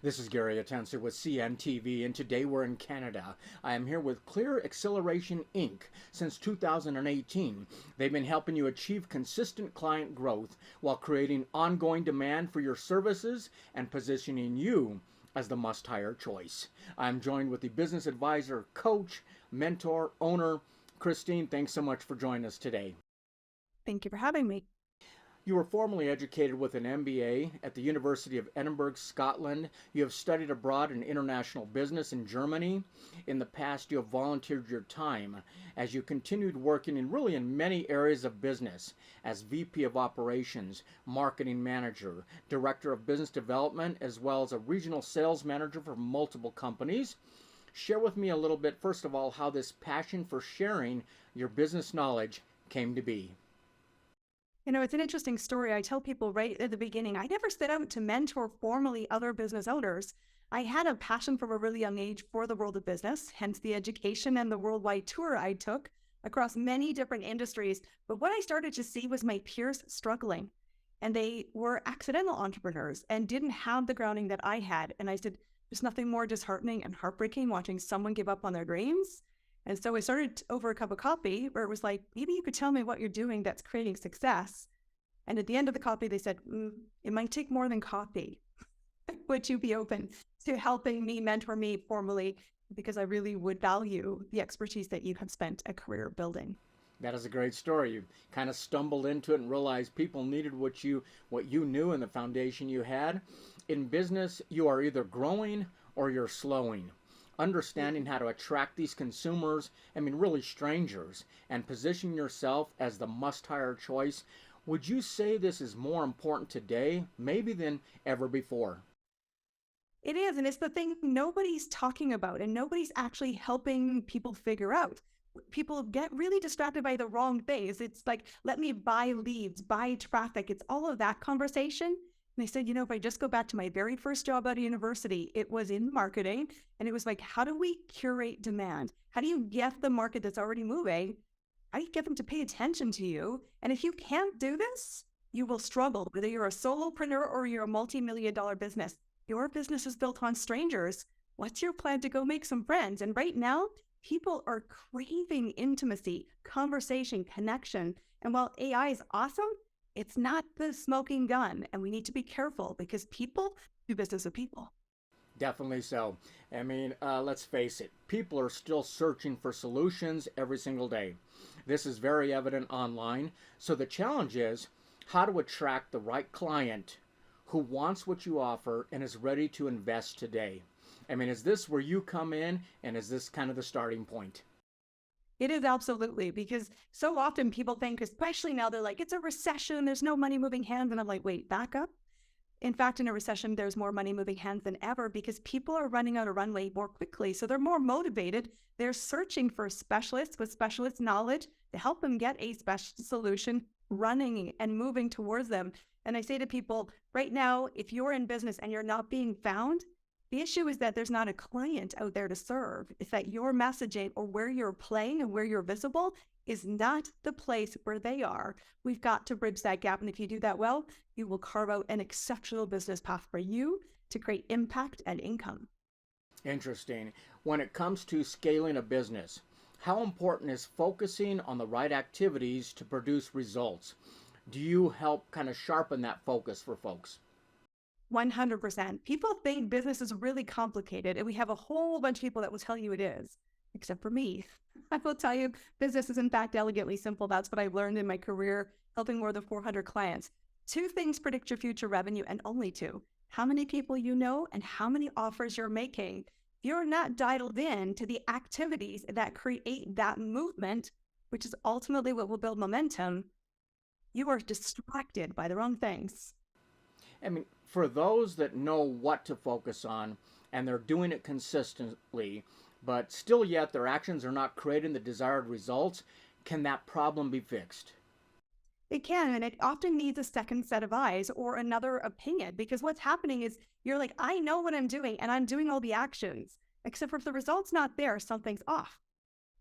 This is Gary Atensi with CNTV, and today we're in Canada. I am here with Clear Acceleration Inc. Since 2018, they've been helping you achieve consistent client growth while creating ongoing demand for your services and positioning you as the must-hire choice. I'm joined with the business advisor, coach, mentor, owner, Christine. Thanks so much for joining us today. Thank you for having me. You were formally educated with an MBA at the University of Edinburgh, Scotland. You have studied abroad in international business in Germany. In the past, you have volunteered your time as you continued working in many areas of business as VP of Operations, Marketing Manager, Director of Business Development, as well as a regional sales manager for multiple companies. Share with me a little bit, first of all, how this passion for sharing your business knowledge came to be. You know, it's an interesting story. I tell people right at the beginning, I never set out to mentor formally other business owners. I had a passion from a really young age for the world of business, hence the education and the worldwide tour I took across many different industries. But what I started to see was my peers struggling, and they were accidental entrepreneurs and didn't have the grounding that I had. And I said, there's nothing more disheartening and heartbreaking watching someone give up on their dreams. And so I started over a cup of coffee where it was like, maybe you could tell me what you're doing that's creating success. And at the end of the coffee, they said, it might take more than coffee. Would you be open to helping me mentor me formally? Because I really would value the expertise that you have spent a career building. That is a great story. You kind of stumbled into it and realized people needed what you knew and the foundation you had. In business, you are either growing or you're slowing. Understanding how to attract these consumers, really strangers, and position yourself as the must-hire choice. Would you say this is more important today, maybe than ever before? It is, and it's the thing nobody's talking about and nobody's actually helping people figure out. People get really distracted by the wrong things. It's like, let me buy leads, buy traffic. It's all of that conversation. And they said, if I just go back to my very first job out of university, it was in marketing. And it was like, how do we curate demand? How do you get the market that's already moving? How do you get them to pay attention to you? And if you can't do this, you will struggle. Whether you're a solopreneur or you're a multi-million-dollar business, your business is built on strangers. What's your plan to go make some friends? And right now, people are craving intimacy, conversation, connection. And while AI is awesome, it's not the smoking gun, and we need to be careful because people do business with people. Definitely so. Let's face it, people are still searching for solutions every single day. This is very evident online. So the challenge is how to attract the right client who wants what you offer and is ready to invest today. Is this where you come in, and is this kind of the starting point? It is absolutely, because so often people think, especially now, they're like, it's a recession, there's no money moving hands. And I'm like, wait, back up. In fact, in a recession, there's more money moving hands than ever because people are running out of runway more quickly. So they're more motivated. They're searching for specialists with specialist knowledge to help them get a special solution running and moving towards them. And I say to people right now, if you're in business and you're not being found, the issue is that there's not a client out there to serve. It's that your messaging or where you're playing and where you're visible is not the place where they are. We've got to bridge that gap. And if you do that well, you will carve out an exceptional business path for you to create impact and income. Interesting. When it comes to scaling a business, how important is focusing on the right activities to produce results? Do you help kind of sharpen that focus for folks? 100%. People think business is really complicated, and we have a whole bunch of people that will tell you it is, except for me. I will tell you business is in fact elegantly simple. That's what I've learned in my career, helping more than 400 clients. 2 things predict your future revenue, and only 2. How many people you know and how many offers you're making. If you're not dialed in to the activities that create that movement, which is ultimately what will build momentum, you are distracted by the wrong things. For those that know what to focus on and they're doing it consistently, but still yet their actions are not creating the desired results, can that problem be fixed? It can, and it often needs a second set of eyes or another opinion, because what's happening is you're like, I know what I'm doing and I'm doing all the actions, except for if the result's not there, something's off.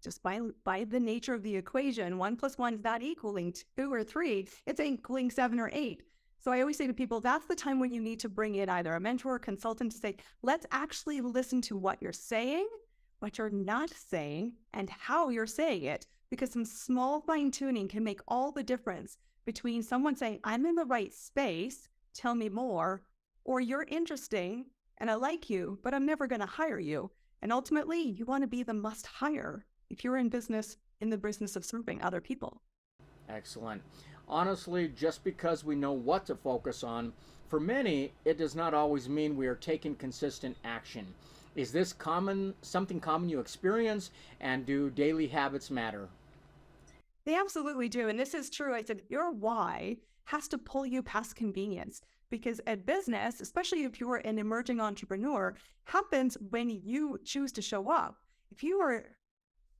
Just by the nature of the equation, 1 + 1 is not equaling 2 or 3, it's equaling 7 or 8. So I always say to people, that's the time when you need to bring in either a mentor or consultant to say, let's actually listen to what you're saying, what you're not saying, and how you're saying it. Because some small fine tuning can make all the difference between someone saying, I'm in the right space, tell me more, or you're interesting and I like you, but I'm never going to hire you. And ultimately, you want to be the must hire if you're in the business of serving other people. Excellent. Honestly, just because we know what to focus on, for many, it does not always mean we are taking consistent action. Is this something common you experience, and do daily habits matter? They absolutely do. And this is true. I said, your why has to pull you past convenience because at business, especially if you're an emerging entrepreneur, happens when you choose to show up. If you are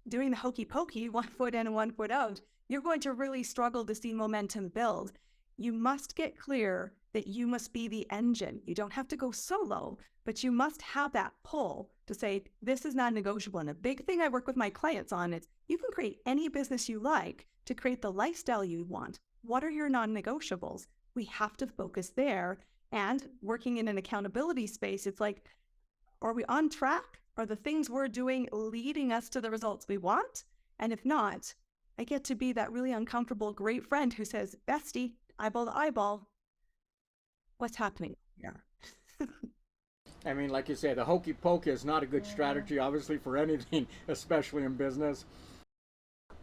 doing the hokey pokey, 1 foot in and 1 foot out, you're going to really struggle to see momentum build. You must get clear that you must be the engine. You don't have to go solo, but you must have that pull to say, this is not negotiable. And a big thing I work with my clients on is you can create any business you like to create the lifestyle you want. What are your non-negotiables? We have to focus there. And working in an accountability space, it's like, are we on track? Are the things we're doing leading us to the results we want? And if not, I get to be that really uncomfortable, great friend who says, bestie, eyeball to eyeball, what's happening here? I mean, like you say, the hokey pokey is not a good strategy, obviously, for anything, especially in business.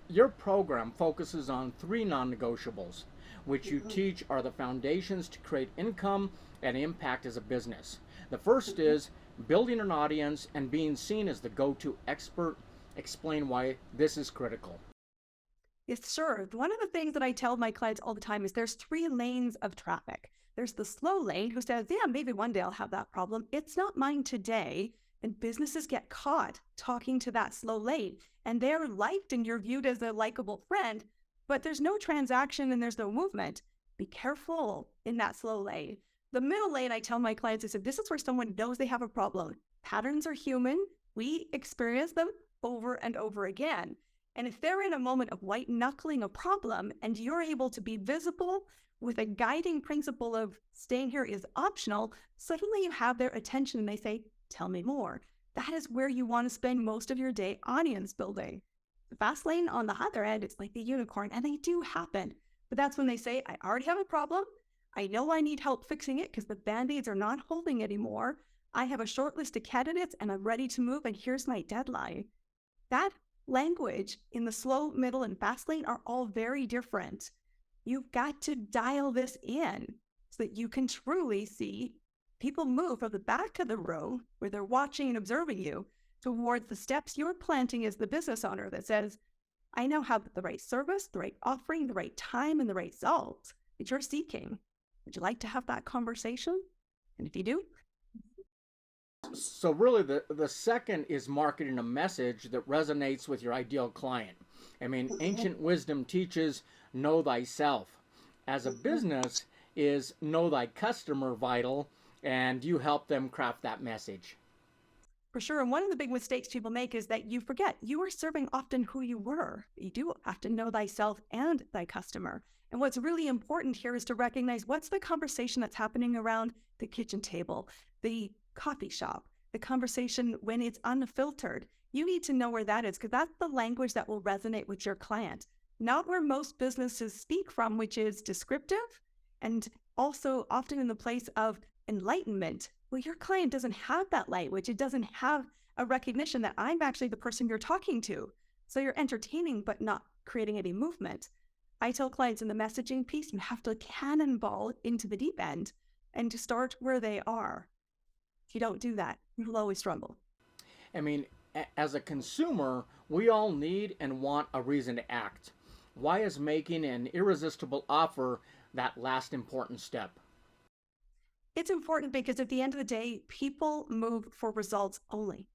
Your program focuses on 3 non-negotiables, which you teach are the foundations to create income and impact as a business. The first is building an audience and being seen as the go-to expert. Explain why this is critical. Yes, sure. One of the things that I tell my clients all the time is there's 3 lanes of traffic. There's the slow lane who says, yeah, maybe one day I'll have that problem. It's not mine today. And businesses get caught talking to that slow lane. And they're liked and you're viewed as a likable friend, but there's no transaction and there's no movement. Be careful in that slow lane. The middle lane, I tell my clients, I said, this is where someone knows they have a problem. Patterns are human. We experience them over and over again. And if they're in a moment of white knuckling a problem and you're able to be visible with a guiding principle of staying here is optional, suddenly you have their attention and they say, tell me more. That is where you want to spend most of your day audience building. The fast lane on the other end, it's like the unicorn, and they do happen. But that's when they say, I already have a problem. I know I need help fixing it because the Band-Aids are not holding anymore. I have a short list of candidates and I'm ready to move and here's my deadline. That language in the slow, middle, and fast lane are all very different. You've got to dial this in so that you can truly see people move from the back of the room where they're watching and observing you towards the steps you're planting as the business owner that says, I now have the right service, the right offering, the right time, and the right result that you're seeking. Would you like to have that conversation? And if you do, So really the second is marketing a message that resonates with your ideal client. I mean, ancient wisdom teaches know thyself. As a business, is know thy customer vital, and you help them craft that message. for sure. And one of the big mistakes people make is that you forget you are serving often who you were. You do have to know thyself and thy customer. And what's really important here is to recognize what's the conversation that's happening around the kitchen table, the coffee shop, the conversation when it's unfiltered. You need to know where that is because that's the language that will resonate with your client, not where most businesses speak from, which is descriptive and also often in the place of enlightenment. Well, your client doesn't have that language. It doesn't have a recognition that I'm actually the person you're talking to. So you're entertaining, but not creating any movement. I tell clients in the messaging piece, you have to cannonball into the deep end and to start where they are. If you don't do that, you'll always struggle. I mean, as a consumer, we all need and want a reason to act. Why is making an irresistible offer that last important step? It's important because at the end of the day, people move for results only.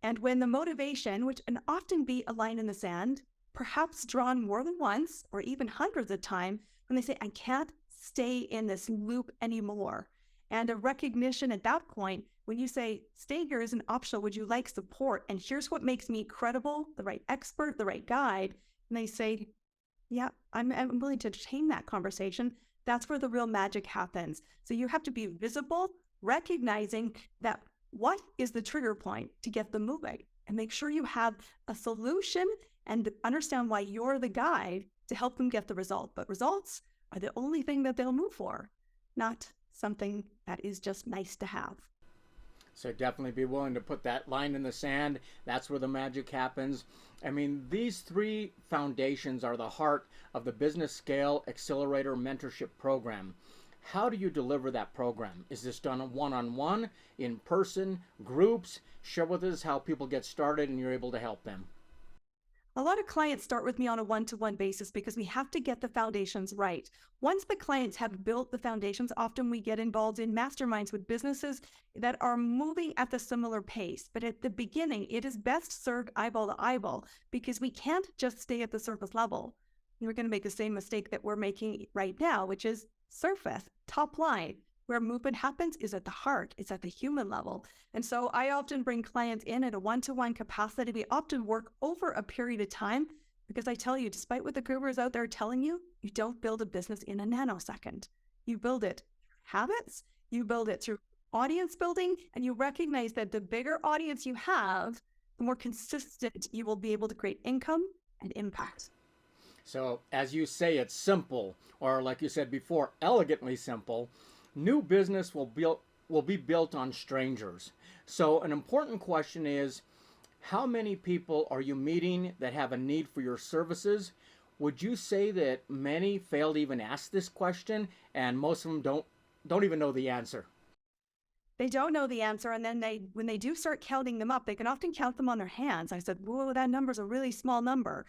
And when the motivation, which can often be a line in the sand, perhaps drawn more than once or even hundreds of times, when they say, I can't stay in this loop anymore. And a recognition at that point, when you say, stay here isn't optional, would you like support? And here's what makes me credible, the right expert, the right guide. And they say, yeah, I'm willing to entertain that conversation. That's where the real magic happens. So you have to be visible, recognizing that what is the trigger point to get them moving, and make sure you have a solution and understand why you're the guide to help them get the result. But results are the only thing that they'll move for, not something that is just nice to have. So definitely be willing to put that line in the sand. That's where the magic happens. I mean, these three foundations are the heart of the Business Scale Accelerator Mentorship Program. How do you deliver that program? Is this done one-on-one, in person, groups? Share with us how people get started and you're able to help them. A lot of clients start with me on a one-to-one basis because we have to get the foundations right. Once the clients have built the foundations, often we get involved in masterminds with businesses that are moving at the similar pace. But at the beginning, it is best served eyeball to eyeball because we can't just stay at the surface level. We're going to make the same mistake that we're making right now, which is surface, top line. Where movement happens is at the heart, it's at the human level. And so I often bring clients in at a one-to-one capacity. We often work over a period of time because I tell you, despite what the gurus out there are telling you, you don't build a business in a nanosecond. You build it through habits, you build it through audience building, and you recognize that the bigger audience you have, the more consistent you will be able to create income and impact. So as you say, it's simple, or like you said before, elegantly simple. New business will be built on strangers. So an important question is, how many people are you meeting that have a need for your services? Would you say that many fail to even ask this question, and most of them don't even know the answer? They don't know the answer, and then when they do start counting them up, they can often count them on their hands. I said, whoa, that number's a really small number.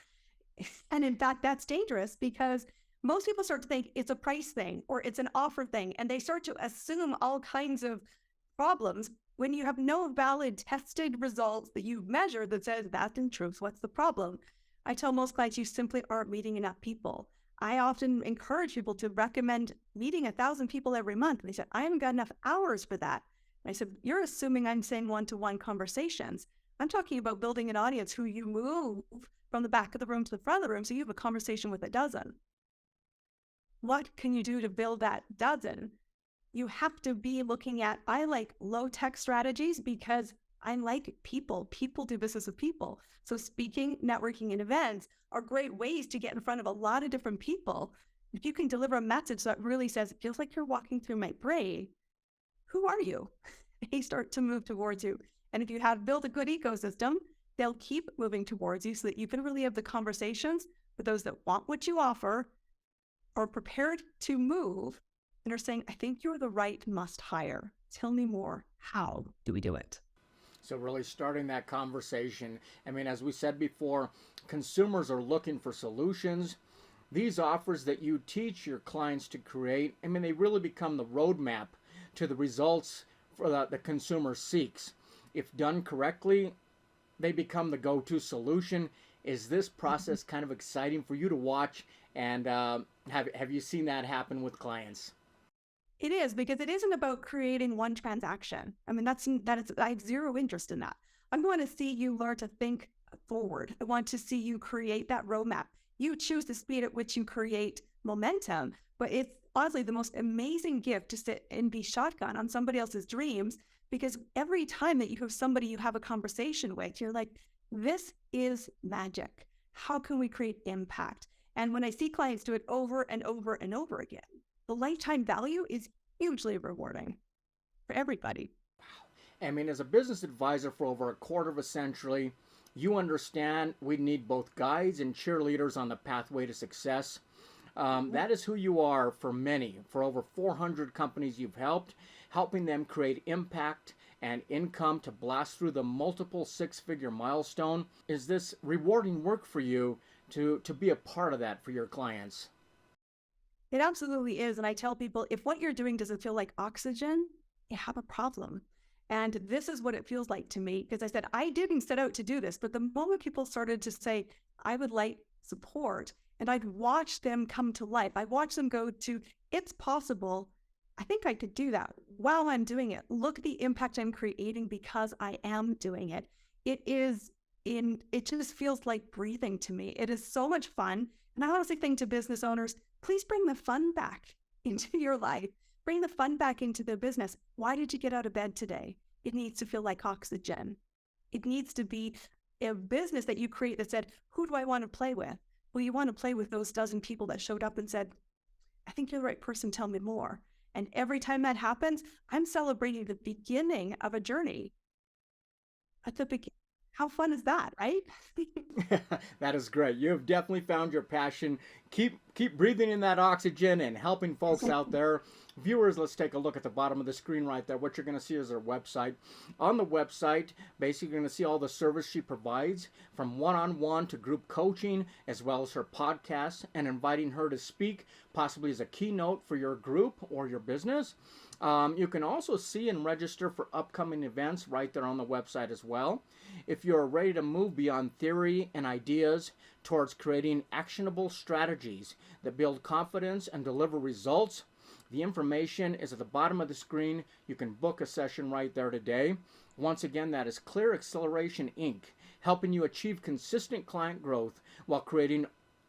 And in fact, that's dangerous because most people start to think it's a price thing or it's an offer thing, and they start to assume all kinds of problems when you have no valid tested results that you've measured that says that in truth, what's the problem? I tell most clients you simply aren't meeting enough people. I often encourage people to recommend meeting 1,000 people every month. And they said, I haven't got enough hours for that. And I said, you're assuming I'm saying one-to-one conversations. I'm talking about building an audience who you move from the back of the room to the front of the room so you have a conversation with a dozen. What can you do to build that dozen? You have to be looking at, I like low-tech strategies because I like people. People do business with people. So speaking, networking, and events are great ways to get in front of a lot of different people. If you can deliver a message that really says, it feels like you're walking through my brain, who are you? They start to move towards you. And if you have built a good ecosystem, they'll keep moving towards you so that you can really have the conversations with those that want what you offer, are prepared to move, and are saying, I think you're the right must hire. Tell me more. How do we do it? So really starting that conversation. I mean, as we said before, consumers are looking for solutions. These offers that you teach your clients to create, I mean, they really become the roadmap to the results for the consumer seeks. If done correctly, they become the go-to solution. Is this process kind of exciting for you to watch? And have you seen that happen with clients? It is, because it isn't about creating one transaction. I mean, I have zero interest in that. I want to see you learn to think forward. I want to see you create that roadmap. You choose the speed at which you create momentum, but it's honestly the most amazing gift to sit and be shotgun on somebody else's dreams, because every time that you have somebody you have a conversation with, you're like, this is magic. How can we create impact? And when I see clients do it over and over and over again, the lifetime value is hugely rewarding for everybody. I mean, as a business advisor for over a quarter of a century, you understand we need both guides and cheerleaders on the pathway to success. That is who you are for many. For over 400 companies you've helped, helping them create impact and income to blast through the multiple six-figure milestone. Is this rewarding work for you to be a part of that for your clients? It absolutely is. And I tell people, if what you're doing doesn't feel like oxygen, you have a problem. And this is what it feels like to me, because I said, I didn't set out to do this. But the moment people started to say, I would like support, and I'd watch them come to life, I watched them go to, it's possible. I think I could do that while I'm doing it. Look at the impact I'm creating because I am doing it. It just feels like breathing to me. It is so much fun. And I honestly think to business owners, please bring the fun back. into your life. Bring the fun back into the business. Why did you get out of bed today? It needs to feel like oxygen. It needs to be a business that you create that said, who do I want to play with? Well, you want to play with those dozen people that showed up and said, I think you're the right person, tell me more. And every time that happens, I'm celebrating the beginning of a journey. At the beginning, how fun is that, right? That is great. You have definitely found your passion. Keep breathing in that oxygen and helping folks out there. Viewers, let's take a look at the bottom of the screen right there. What you're going to see is her website. On the website, basically you're going to see all the service she provides, from one-on-one to group coaching, as well as her podcast, and inviting her to speak, possibly as a keynote for your group or your business. You can also see and register for upcoming events right there on the website as well. If you're ready to move beyond theory and ideas towards creating actionable strategies that build confidence and deliver results, the information is at the bottom of the screen. You can book a session right there today. Once again, that is Clear Acceleration Inc., helping you achieve consistent client growth while creating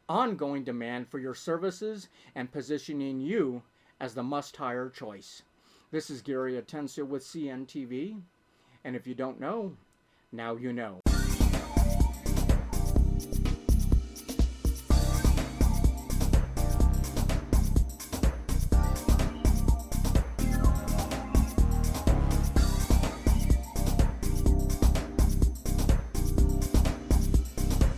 ongoing demand for your services and positioning you as the must-hire choice. This is Gary Atencio with CNTV, and if you don't know, now you know.